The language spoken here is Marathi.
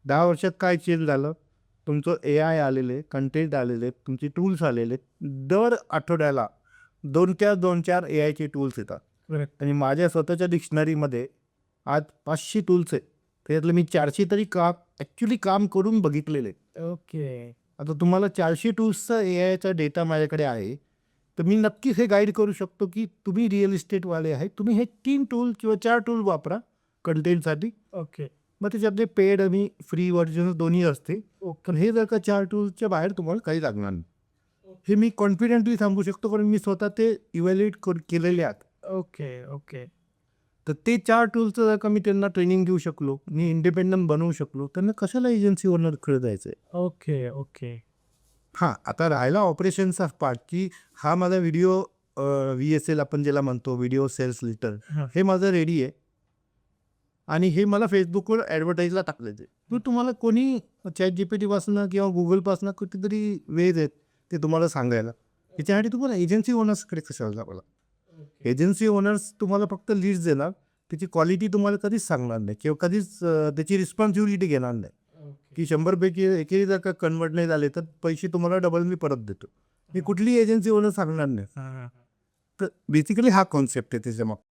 10 वर्षात काय चेंज झालं? तुमचं AI आलेले, कंटेंट आलेले, तुमचे टूल्स आलेले. दर आठवड्याला 2-4 AIचे टूल्स येतात. करेक्ट. आणि माझ्या स्वतःच्या डिक्शनरीमध्ये आज 500 टूल्स आहेत. त्याच्यातले मी 400 तरी ॲक्च्युअली काम करून बघितलेले. ओके. आता तुम्हाला 400 टूल्सचा AIचा डेटा माझ्याकडे आहे. तर मी नक्कीच हे गाईड करू शकतो, की तुम्ही रिअल इस्टेटवाले आहेत. तुम्ही हे 3 टूल किंवा 4 टूल वापरा कंटेंटसाठी. ओके. मग त्याच्यातले पेड आणि फ्री व्हर्जन दोन्ही असते. पण हे जर का 4 टूल्सच्या बाहेर तुम्हाला काही लागणार नाही. हे मी कॉन्फिडेंटली सांगू शकतो, कारण मी स्वतः ते इव्हॅल्युएट केलेले आहेत. ओके. ओके. तर ते 4 टूल्सचं जर का मी त्यांना ट्रेनिंग देऊ शकलो, मी इंडिपेंडंट बनवू शकलो, त्यांना कशाला एजन्सी ओनरकडे जायचं आहे? ओके. ओके. हां, आता राहिला ऑपरेशनचा पार्ट, की हा माझा व्हिडिओ VSL आपण ज्याला म्हणतो, व्हिडिओ सेल्स लेटर, हां. हे माझं रेडी आहे. आणि हे मला Facebookवर ॲडव्हर्टाईजला टाकलेलं आहे. तर तुम्हाला कोणी ChatGPTपासून किंवा Googleपासून कितीतरी वेज आहेत ते तुम्हाला सांगायला. त्याच्यासाठी तुम्हाला एजन्सी ओनर्सकडे कशाला जावं लागतं? एजन्सी ओनर्स तुम्हाला फक्त लीड्स देणार. त्याची क्वालिटी तुम्हाला कधीच सांगणार नाही किंवा कधीच त्याची रिस्पॉन्सिबिलिटी घेणार नाही, की 100 पैकी एकही जर का कन्व्हर्ट नाही झाले तर पैसे तुम्हाला डबल मी परत देतो. ही कुठली एजन्सी ओनर सांगणार नाही. हां, हां. तर बेसिकली हा कॉन्सेप्ट आहे त्याच्यामागे.